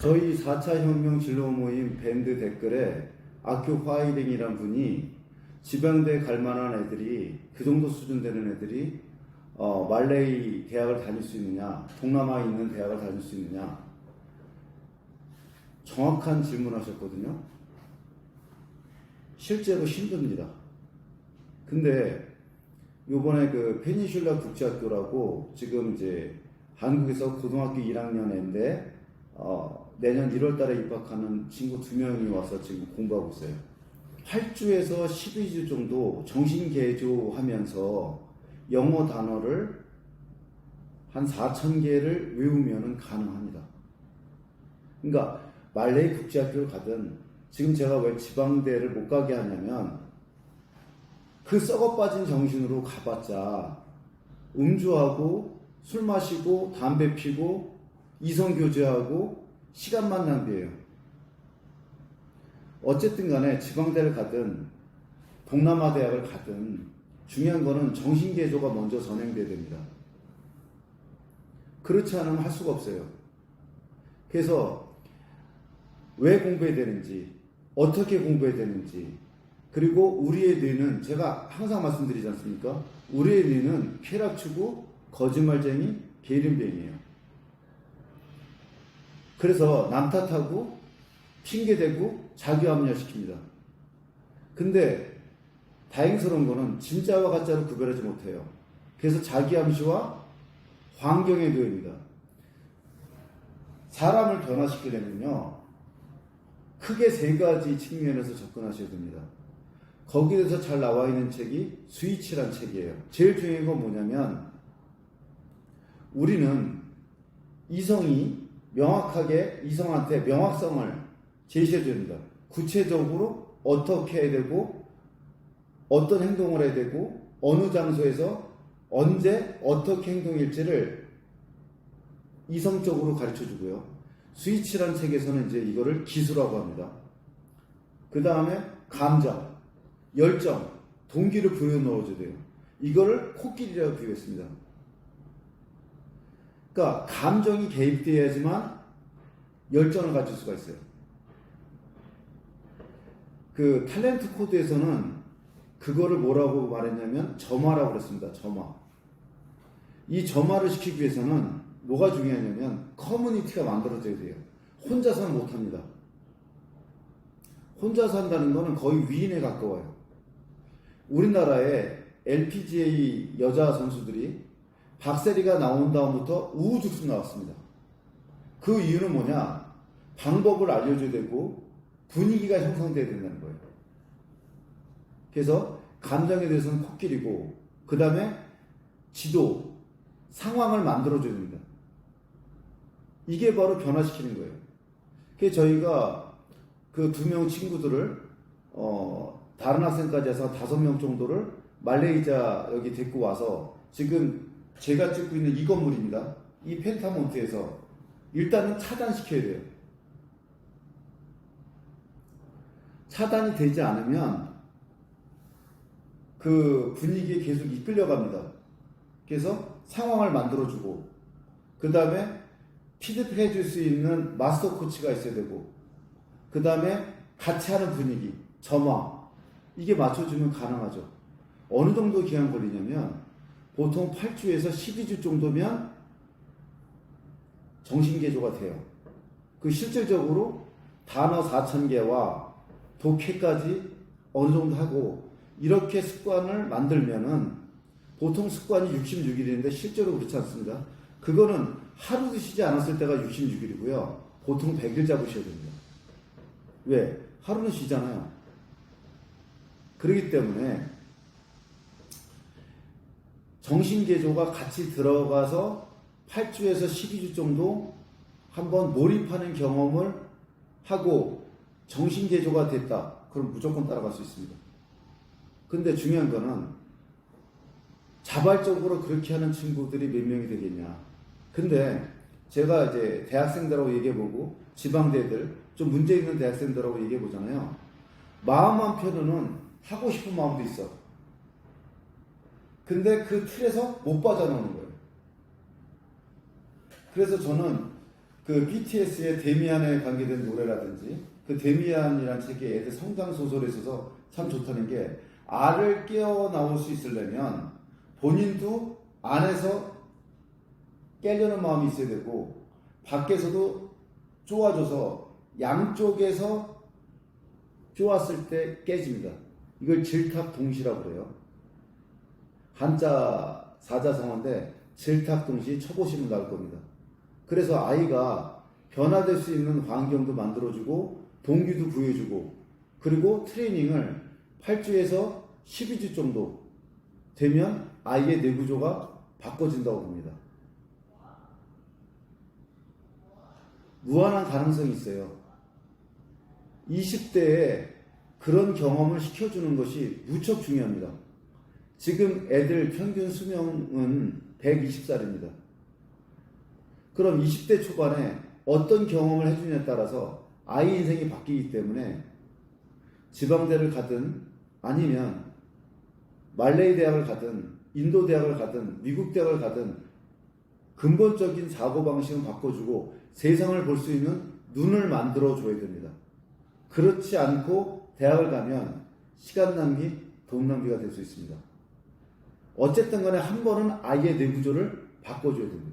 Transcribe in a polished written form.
저희 4차 혁명 진로 모임 밴드 댓글에 아큐 화이링이란 분이 지방대 갈 만한 애들이 그 정도 수준 되는 애들이 말레이 대학을 다닐 수 있느냐, 동남아에 있는 대학을 다닐 수 있느냐, 정확한 질문하셨거든요. 실제로 힘듭니다. 근데 요번에 그 페닌슐라 국제학교라고 지금 이제 한국에서 고등학교 1학년 애인데 내년 1월 달에 입학하는 친구 2명이 와서 지금 공부하고 있어요. 8주에서 12주 정도 정신개조 하면서 영어 단어를 한 4,000개를 외우면 가능합니다. 그러니까 말레이 국제학교를 가든 지금 제가 왜 지방대를 못 가게 하냐면 그 썩어 빠진 정신으로 가봤자 음주하고 술 마시고 담배 피고 이성교제하고 시간만 낭비해요. 어쨌든 간에 지방대를 가든 동남아 대학을 가든 중요한 거는 정신개조가 먼저 선행돼야 됩니다. 그렇지 않으면 할 수가 없어요. 그래서 왜 공부해야 되는지, 어떻게 공부해야 되는지, 그리고 우리의 뇌는 제가 항상 말씀드리지 않습니까? 우리의 뇌는 쾌락추구, 거짓말쟁이, 게으름뱅이에요. 그래서 남 탓하고 핑계대고 자기합리화시킵니다. 근데 다행스러운 거는 진짜와 가짜를 구별하지 못해요. 그래서 자기암시와 환경에 놓입니다. 사람을 변화시키려면요, 크게 3가지 측면에서 접근하셔야 됩니다. 거기에서 잘 나와 있는 책이 스위치란 책이에요. 제일 중요한 건 뭐냐면 우리는 이성이 명확하게 이성한테 명확성을 제시해 줍니다. 구체적으로 어떻게 해야 되고 어떤 행동을 해야 되고 어느 장소에서 언제 어떻게 행동일지를 이성적으로 가르쳐 주고요. 스위치란 책에서는 이제 이거를 기수라고 합니다. 그 다음에 감정, 열정, 동기를 불어 넣어줘야 돼요. 이거를 코끼리라고 비유했습니다. 그러니까 감정이 개입돼야지만 열정을 가질 수가 있어요. 그 탤런트 코드에서는 그거를 뭐라고 말했냐면 점화라고 그랬습니다. 점화. 이 점화를 시키기 위해서는 뭐가 중요하냐면 커뮤니티가 만들어져야 돼요. 혼자서는 못합니다. 혼자서 한다는 거는 거의 위인에 가까워요. 우리나라에 LPGA 여자 선수들이 박세리가 나온 다음부터 우후죽순 나왔습니다. 그 이유는 뭐냐? 방법을 알려줘야 되고 분위기가 형성돼야 된다는 거예요. 그래서 감정에 대해서는 코끼리고 그 다음에 지도, 상황을 만들어줘야 됩니다. 이게 바로 변화시키는 거예요. 그래서 저희가 그 2명 친구들을 다른 학생까지 해서 5명 정도를 말레이자 여기 데리고 와서 지금 제가 찍고 있는 이 건물입니다. 이 펜타몬트에서 일단은 차단시켜야 돼요. 차단이 되지 않으면 그 분위기에 계속 이끌려갑니다. 그래서 상황을 만들어주고 그 다음에 피드백 해줄 수 있는 마스터 코치가 있어야 되고 그 다음에 같이 하는 분위기, 점화 이게 맞춰주면 가능하죠. 어느 정도 기간 걸리냐면 보통 8주에서 12주 정도면 정신개조가 돼요. 그 실질적으로 단어 4,000개와 독해까지 어느 정도 하고 이렇게 습관을 만들면은 보통 습관이 66일인데 실제로 그렇지 않습니다. 그거는 하루도 쉬지 않았을 때가 66일이고요. 보통 100일 잡으셔야 됩니다. 왜? 하루는 쉬잖아요. 그렇기 때문에 정신개조가 같이 들어가서 8주에서 12주 정도 한번 몰입하는 경험을 하고 정신개조가 됐다. 그럼 무조건 따라갈 수 있습니다. 근데 중요한 거는 자발적으로 그렇게 하는 친구들이 몇 명이 되겠냐. 근데 제가 이제 대학생들하고 얘기해보고 지방대들 좀 문제 있는 대학생들하고 얘기해보잖아요. 마음 한편으로는 하고 싶은 마음도 있어. 근데 그 틀에서 못 빠져나오는 거예요. 그래서 저는 그 BTS의 데미안에 관계된 노래라든지 그 데미안이라는 책이 애들 성장 소설에 있어서 참 좋다는 게 알을 깨어 나올 수 있으려면 본인도 안에서 깨려는 마음이 있어야 되고 밖에서도 쪼아줘서 양쪽에서 쪼았을 때 깨집니다. 이걸 질탁동시라고 그래요. 한자 사자성어인데 질탁동시 쳐보시면 나올 겁니다. 그래서 아이가 변화될 수 있는 환경도 만들어주고 동기도 구해주고 그리고 트레이닝을 8주에서 12주 정도 되면 아이의 뇌구조가 바꿔진다고 봅니다. 무한한 가능성이 있어요. 20대에 그런 경험을 시켜주는 것이 무척 중요합니다. 지금 애들 평균 수명은 120살입니다. 그럼 20대 초반에 어떤 경험을 해주냐에 따라서 아이 인생이 바뀌기 때문에 지방대를 가든 아니면 말레이 대학을 가든 인도 대학을 가든 미국 대학을 가든 근본적인 사고방식을 바꿔주고 세상을 볼 수 있는 눈을 만들어 줘야 됩니다. 그렇지 않고 대학을 가면 시간 낭비, 돈 낭비가 될 수 있습니다. 어쨌든 간에 한 번은 아이의 뇌구조를 바꿔줘야 됩니다.